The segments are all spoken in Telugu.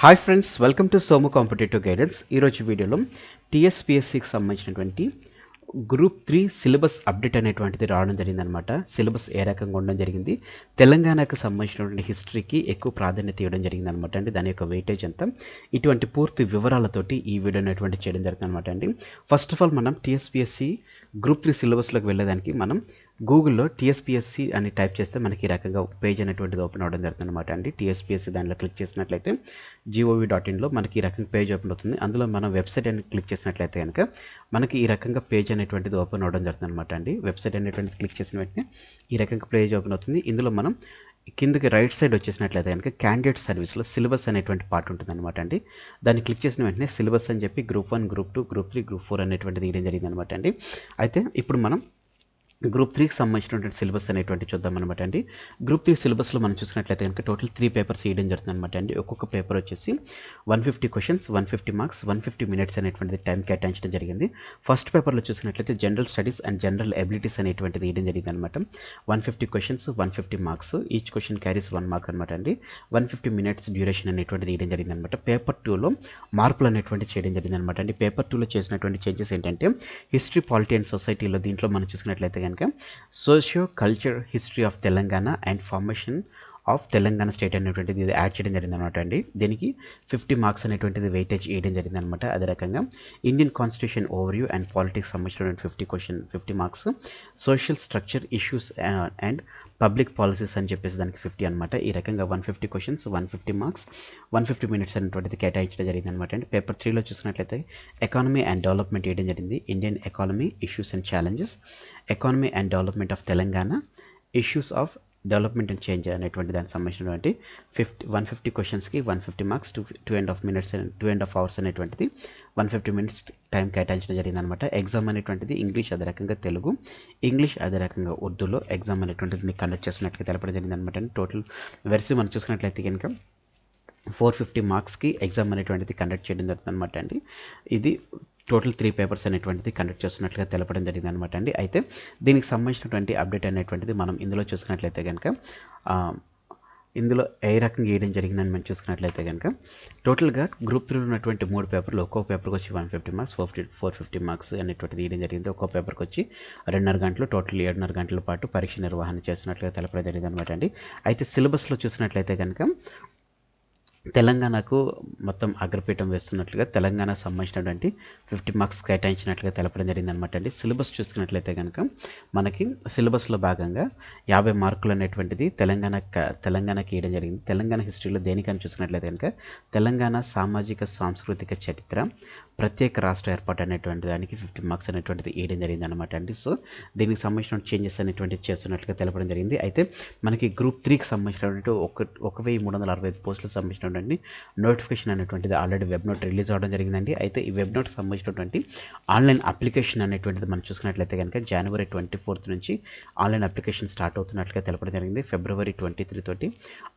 Hi friends, welcome to Somu competitive guidance. ఈరోజు వీడియోలో టీఎస్పీఎస్సీకి సంబంధించినటువంటి గ్రూప్ 3 సిలబస్ అప్డేట్ అనేటువంటిది రావడం జరిగిందనమాట. సిలబస్ ఏ రకంగా ఉండడం జరిగింది, తెలంగాణకు సంబంధించినటువంటి హిస్టరీకి ఎక్కువ ప్రాధాన్యత ఇవ్వడం జరిగిందనమాట అండి. దాని యొక్క వెయిటేజ్ అంతా ఇటువంటి పూర్తి వివరాలతోటి ఈ వీడియో అనేటువంటి చేయడం జరుగుతుంది అనమాట అండి. ఫస్ట్ ఆఫ్ ఆల్ మనం టీఎస్పీఎస్సీ గ్రూప్ 3 సిలబస్లోకి వెళ్ళేదానికి మనం గూగుల్లో టీఎస్పీఎస్సీ అని టైప్ చేస్తే మనకి ఈ రకంగా పేజ్ అనేటువంటిది ఓపెన్ అవ్వడం జరుగుతుంది అనమాట అండి. టీఎస్పీఎస్సీ దానిలో క్లిక్ చేసినట్లయితే gov.inలో మనకి ఈ రకంగా పేజ్ ఓపెన్ అవుతుంది. అందులో మనం వెబ్సైట్ అని క్లిక్ చేసినట్లయితే కనుక మనకి ఈ రకంగా పేజ్ అనేటువంటిది ఓపెన్ అవ్వడం జరుగుతుంది అనమాట అండి. వెబ్సైట్ అనేటువంటిది క్లిక్ చేసిన వెంటనే ఈ రకంగా పేజ్ ఓపెన్ అవుతుంది. ఇందులో మనం కిందకి రైట్ సైడ్ వచ్చేసినట్లయితే కనుక క్యాండిడేట్ సర్వీస్లో సిలబస్ అనేటువంటి పార్ట్ ఉంటుంది అనమాట అండి. దాన్ని క్లిక్ చేసిన వెంటనే సిలబస్ అని చెప్పి గ్రూప్ 1, గ్రూప్ 2, గ్రూప్ 3, గ్రూప్ 4 అనేటువంటిది ఇవ్వడం జరిగింది అనమాట అండి. అయితే ఇప్పుడు మనం గ్రూప్ 3కి సంబంధించినటువంటి సిలబస్ అనేటువంటి చూద్దాం అనమాట అండి. గ్రూప్ 3 సిలబస్లో మనం చూసినట్లయితే కనుక టోటల్ 3 పేపర్స్ ఇవ్వడం జరుగుతుంది అనమాట అండి. ఒక్కొక్క పేపర్ వచ్చేసి 150 క్వశ్చన్స్, 150 మార్క్స్, 150 మినిట్స్ అనేటువంటిది టైం కేటాయించడం జరిగింది. ఫస్ట్ పేపర్లో చూసినట్లయితే general studies and general abilities అనేటువంటిది ఇవ్వడం జరిగింది అనమాట. 150 questions, 150 marks, each question carries 1 mark అనమాట అండి. 150 మినిట్స్ డ్యూరేషన్ అనేటువంటిది ఇవ్వడం జరిగింది అనమాట. పేపర్ 2లో మార్పులు అనేటువంటి చేయడం జరిగింది అనమాట అండి. పేపర్ 2లో చేసినటువంటి చేంజెస్ ఏంటంటే హిస్టరీ, పాలిటీ అండ్ సొసైటీలో దీంట్లో మనం చూసినట్లయితే కనుక socio culture history of Telangana and formation of Telangana state అనేటువంటిది ఇది యాడ్ చేయడం జరిగింది అనమాట అండి. దీనికి 50 మార్క్స్ అనేటువంటిది వెయిటేజ్ వేయడం జరిగింది అనమాట. అదే రకంగా Indian constitution overview and politics సంబంధించినటువంటి 50 marks, social structure issues and public policies అని చెప్పేసి దానికి 50 అనమాట. ఈ రకంగా 150 క్వశ్చన్స్, 150 మార్క్స్, 150 మినిట్స్ అనేటువంటిది కేటాయించడం జరిగింది అనమాట అండి. పేపర్ 3లో చూసినట్లయితే ఎకానమీ అండ్ డెవలప్మెంట్ వేయడం జరిగింది. Indian economy issues and challenges, economy and development of Telangana, issues of development and change అనేటువంటి దానికి సంబంధించినటువంటి 150 క్వశ్చన్స్కి 150 మార్క్స్, 2.5 మినిట్స్, 2.5 అవర్స్ అనేటువంటిది 150 మినిట్స్ టైం కేటాయించడం జరిగింది అనమాట. ఎగ్జామ్ అనేటువంటిది ఇంగ్లీష్, అదే రకంగా తెలుగు, ఇంగ్లీష్ అదే రకంగా ఉర్దూలో ఎగ్జామ్ అనేటువంటిది మీకు కండక్ట్ చేసినట్లుగా తెలపడం జరిగింది అనమాట. టోటల్ వెర్సీ మనం చూసుకున్నట్లయితే కనుక 450 మార్క్స్కి ఎగ్జామ్ అనేటువంటిది కండక్ట్ చేయడం జరుగుతుంది అనమాట అండి. ఇది టోటల్ 3 పేపర్స్ అనేటువంటిది కండక్ట్ చేస్తున్నట్లుగా తెలపడం జరిగింది అనమాట అండి. అయితే దీనికి సంబంధించినటువంటి అప్డేట్ అనేటువంటిది మనం ఇందులో చూసుకున్నట్లయితే కనుక ఇందులో ఏ రకంగా వేయడం జరిగిందని మనం చూసుకున్నట్లయితే కనుక టోటల్గా గ్రూప్ 3 ఉన్నటువంటి 3 పేపర్లు ఒక్కో పేపర్కి వచ్చి 150 మార్క్స్, 450 మార్క్స్ అనేటువంటిది వేయడం జరిగింది. ఒక్కో పేపర్కి వచ్చి 2.5 గంటలు, టోటల్ 7.5 గంటల పాటు పరీక్ష నిర్వహణ చేస్తున్నట్లుగా తెలపడం జరిగింది అనమాట అండి. అయితే సిలబస్లో చూసినట్లయితే కనుక తెలంగాణకు మొత్తం అగ్రపీఠం వేస్తున్నట్లుగా తెలంగాణ సంబంధించినటువంటి 50 మార్క్స్ కేటాయించినట్లుగా తెలపడం జరిగింది అనమాట అండి. సిలబస్ చూసుకున్నట్లయితే కనుక మనకి సిలబస్లో భాగంగా 50 మార్కులు అనేటువంటిది తెలంగాణకి ఇవ్వడం జరిగింది. తెలంగాణ హిస్టరీలో దేనికని చూసుకున్నట్లయితే కనుక తెలంగాణ సామాజిక సాంస్కృతిక చరిత్ర, ప్రత్యేక రాష్ట్ర ఏర్పాటు అనేటువంటి దానికి 50 మార్క్స్ అనేటువంటిది ఇవ్వడం జరిగింది అనమాట అండి. సో దీనికి సంబంధించిన చేంజెస్ అనేటువంటిది చేస్తున్నట్లుగా తెలపడం జరిగింది. అయితే మనకి గ్రూప్ 3కి సంబంధించినటువంటి 1365 పోస్టులకు సంబంధించినటువంటి నోటిఫికేషన్ అనేటువంటిది ఆల్రెడీ వెబ్ నోట్ రిలీజ్ అవ్వడం జరిగిందండి. అయితే ఈ వెబ్ నోట్కి సంబంధించినటువంటి ఆన్లైన్ అప్లికేషన్ అనేటువంటిది మనం చూసుకున్నట్లయితే కనుక జనవరి 24 నుంచి ఆన్లైన్ అప్లికేషన్ స్టార్ట్ అవుతున్నట్లుగా తెలపడం జరిగింది. ఫిబ్రవరి 23 తోటి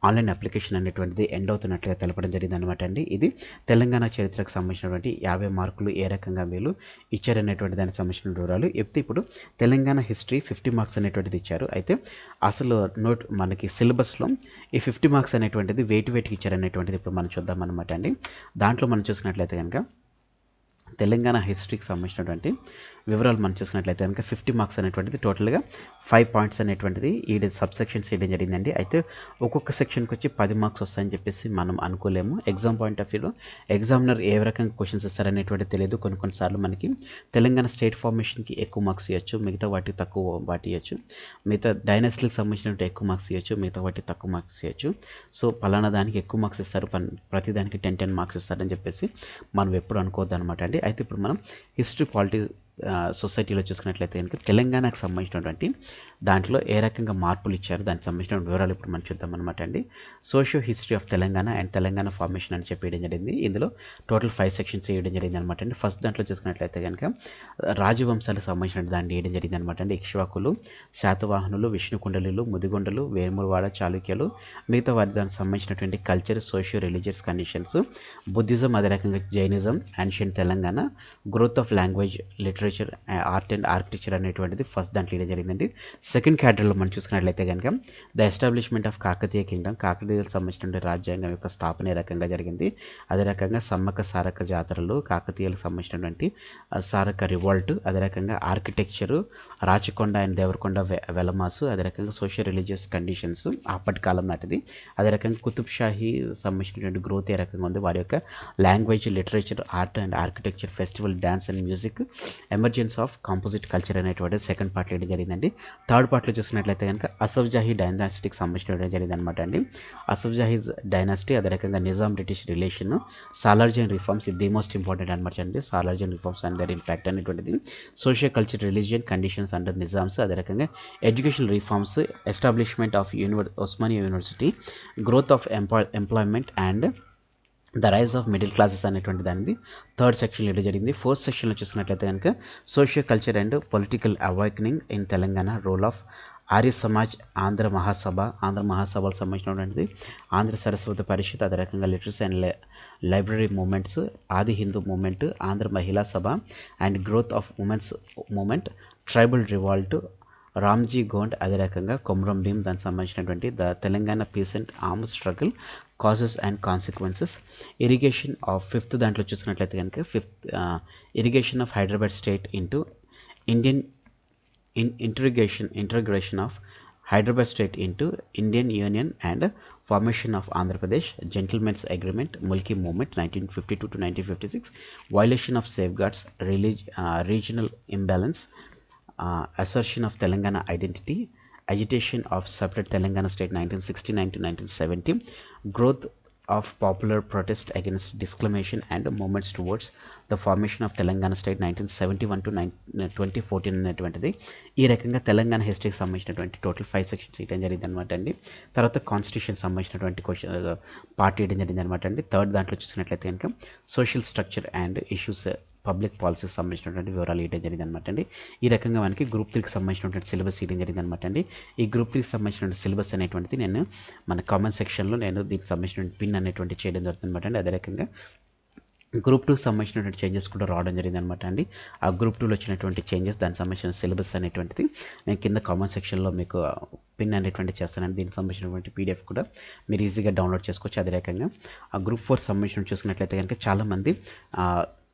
ఆన్లైన్ అప్లికేషన్ అనేటువంటిది ఎండ్ అవుతున్నట్లుగా తెలపడం జరిగింది అనమాట అండి. ఇది తెలంగాణ చరిత్రకు సంబంధించినటువంటి 50 మార్కులు ఏ రకంగా వీళ్ళు ఇచ్చారనేటువంటి దానికి సంబంధించిన వివరాలు. ఇప్పుడు తెలంగాణ హిస్టరీ 50 మార్క్స్ అనేటువంటిది ఇచ్చారు. అయితే అసలు మనకి సిలబస్లో ఈ 50 మార్క్స్ అనేటువంటిది వెయిట్కి ఇచ్చారనేటువంటిది ఇప్పుడు మనం చూద్దాం అనమాట అండి. దాంట్లో మనం చూసుకున్నట్లయితే కనుక తెలంగాణ హిస్టరీకి సంబంధించినటువంటి వివరాలు మనం చూసుకున్నట్లయితే కనుక 50 మార్క్స్ అనేటువంటిది టోటల్గా 5 పాయింట్స్ అనేటువంటిది ఈ సబ్సెక్షన్స్ ఇవ్వడం జరిగిందండి. అయితే ఒక్కొక్క సెక్షన్కి వచ్చి 10 మార్క్స్ వస్తాయని చెప్పేసి మనం అనుకోలేము. ఎగ్జామ్ పాయింట్ ఆఫ్ వ్యూలో ఎగ్జామినర్ ఏ రకంగా క్వశ్చన్స్ ఇస్తారనేటువంటిది తెలియదు. కొన్నిసార్లు మనకి తెలంగాణ స్టేట్ ఫార్మేషన్కి ఎక్కువ మార్క్స్ ఇవ్వచ్చు, మిగతా వాటికి తక్కువ ఇవ్వచ్చు. మిగతా డైనాసిటీకి సంబంధించినట్టు ఎక్కువ మార్క్స్ ఇవ్వచ్చు, మిగతా వాటికి తక్కువ మార్క్స్ ఇవ్వచ్చు. సో పలానా దానికి ఎక్కువ మార్క్స్ ఇస్తారు, ప్రతి దానికి 10 మార్క్స్ ఇస్తారని చెప్పేసి మనం ఎప్పుడు అనుకోవద్దు అనమాట అండి. అయితే ఇప్పుడు మనం హిస్టరీ, పాలిటిక్స్, సొసైటీలో చూసుకున్నట్లయితే కనుక తెలంగాణకు సంబంధించినటువంటి దాంట్లో ఏ రకంగా మార్పులు ఇచ్చారు దానికి సంబంధించిన వివరాలు ఇప్పుడు మనం చూద్దాం అనమాట అండి. Socio history of Telangana and Telangana formation అని చెప్పి వేయడం జరిగింది. ఇందులో టోటల్ 5 సెక్షన్స్ వేయడం జరిగింది అనమాట అండి. ఫస్ట్ దాంట్లో చూసుకున్నట్లయితే కనుక రాజవంశాలకు సంబంధించిన దాన్ని వేయడం జరిగింది అనమాట అండి. ఇక్ష్వాకులు, శాతవాహనులు, విష్ణుకుండలులు, ముదిగొండలు, వేములవాడ చాళుక్యులు, మిగతా వారి దానికి సంబంధించినటువంటి culture, socio religious conditions, Buddhism, అదే రకంగా Jainism, ancient Telangana, growth of language, literature, literature, art and architecture అనేటువంటిది ఫస్ట్ దాంట్లో ఇవ్వడం జరిగిందండి. సెకండ్ క్యాటర్లో మనం చూసుకున్నట్లయితే కనుక the establishment of Kakatiya kingdom, కాకతీయులకు సంబంధించిన రాజ్యాంగం యొక్క స్థాపన ఏ రకంగా జరిగింది, అదే రకంగా సమ్మక్క సారక్క జాతరలు, కాకతీయులకు సంబంధించినటువంటి సారక్క రివాల్ట్, అదే రకంగా ఆర్కిటెక్చరు, రాచకొండ అండ్ దేవరకొండ వెలమాసు, అదే రకంగా సోషల్ రిలీజియస్ కండిషన్స్ అప్పటి కాలం నాటిది, అదే రకంగా కుతుబ్ షాహీ సంబంధించినటువంటి గ్రోత్ ఏ రకంగా ఉంది, వారి యొక్క language, literature, art and architecture, festival, dance and music, emergence of composite culture అనేటువంటి సెకండ్ పార్ట్లో ఇవ్వడం జరిగిందండి. థర్డ్ పార్ట్లో చూసినట్లయితే కనుక అసఫ్జాహీ డైనాసిటీకి సంబంధించిన జరిగింది అనమాట అండి. అసఫ్జాహీ డైనాసిటీ, అదే రకంగా Nizam British relation, Salarjung reforms, ఇది ది మోస్ట్ ఇంపార్టెంట్ అనమాట అండి. Salarjung reforms and their impact అనేటువంటిది, social culture, religion conditions under Nizams, అదే రకంగా education reforms, establishment of Osmania university, growth of employment and the rise of middle classes అనేటువంటి దానిది థర్డ్ సెక్షన్లో ఇవ్వడం జరిగింది. ఫోర్త్ సెక్షన్లో చూసినట్లయితే కనుక social culture and political awakening in Telangana, role of Arya Samaj, Andhra మహాసభలకు సంబంధించినటువంటిది, ఆంధ్ర సరస్వతి పరిషత్, అదే రకంగా లిటరసీ అండ్ లైబ్రరీ మూమెంట్స్, ఆది Hindu moment, Andhra Mahila Sabha and growth of women's movement, tribal revolt, Ramji Gond, అదే రకంగా కొమ్రం భీమ్, దానికి సంబంధించినటువంటి the Telangana peasant arm struggle, causes and consequences, irrigation of fifth దాంట్లో చూసినట్లయితే కనుక irrigation of Hyderabad state into Indian integration of Hyderabad state into Indian Union and formation of Andhra Pradesh, Gentleman's Agreement, Mulki Movement 1952 to 1956, violation of safeguards, regional imbalance, assertion of Telangana identity, agitation of separate Telangana state 1969 to 1970, growth of popular protest against discrimination and movements towards the formation of Telangana state 1971 to 2014 అనేటువంటిది ఈ రకంగా తెలంగాణ హిస్టరీకి సంబంధించినటువంటి టోటల్ 5 సెక్షన్స్ ఇవ్వడం జరిగింది అనమాట అండి. తర్వాత కాన్స్టిట్యూషన్ సంబంధించినటువంటి క్వశ్చన్ పార్ట్ ఇవ్వడం జరిగింది అనమాట అండి. థర్డ్ దాంట్లో చూసినట్లయితే కనుక social structure and issues, public పాలసీకి సంబంధించినటువంటి వివరాలు ఇవ్వడం జరిగింది అనమాట అండి. ఈ రకంగా మనకి గ్రూప్ 3కి సంబంధించినటువంటి సిలబస్ ఇవ్వడం జరిగింది అనమాట అండి. ఈ గ్రూప్ 3కి సంబంధించిన సిలబస్ అనేటువంటిది నేను మన కామెంట్ సెక్షన్లో దీనికి సంబంధించిన పిన్ అనేటువంటి చేయడం జరుగుతుంది అనమాట అండి. అదే రకంగా గ్రూప్ 2కి సంబంధించినటువంటి చేంజెస్ కూడా రావడం జరిగింది అనమాట అండి. ఆ గ్రూప్ 2లో వచ్చినటువంటి చేంజెస్, దానికి సంబంధించిన సిలబస్ అనేటువంటిది నేను కింద కామెంట్ సెక్షన్లో మీకు పిన్ అనేటువంటి చేస్తానండి. దీనికి సంబంధించినటువంటి పీడిఎఫ్ కూడా మీరు ఈజీగా డౌన్లోడ్ చేసుకోవచ్చు. అదే రకంగా ఆ గ్రూప్ 4 సంబంధించిన చూసుకున్నట్లయితే కనుక చాలామంది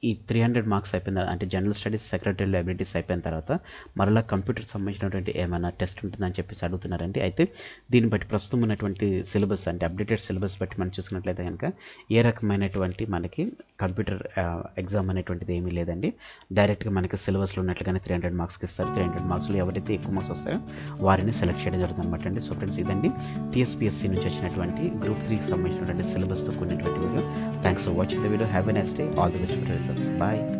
ఈ 300 మార్క్స్ అయిపోయిన అంటే జనరల్ స్టడీస్, సెక్రటరియల్ అబిలిటీస్ అయిపోయిన తర్వాత మరలా కంప్యూటర్ సంబంధించినటువంటి ఏమైనా టెస్ట్ ఉంటుందని చెప్పేసి అడుగుతున్నారండి. అయితే దీన్ని బట్టి ప్రస్తుతం ఉన్నటువంటి సిలబస్ అంటే అప్డేటెడ్ సిలబస్ బట్టి మనం చూసినట్లయితే కనుక ఏ రకమైనటువంటి మనకి కంప్యూటర్ ఎగ్జామ్ అనేటువంటిది ఏమీ లేదండి. డైరెక్ట్గా మనకి సిలబస్లో ఉన్నట్లుగానే 300 మార్క్స్కి ఇస్తారు. 300 మార్క్స్లో ఎవరైతే ఎక్కువ మార్క్స్ వస్తాయో వారిని సెలెక్ట్ చేయడం జరుగుతుంది అనమాట అండి. సో ఫ్రెండ్స్, ఇదండి TSPSC నుంచి వచ్చినటువంటి గ్రూప్ 3కి సంబంధించినటువంటి సిలబస్తో కూడినటువంటి video. Thanks for watching the video. Have a nice day. All the best for results. Bye.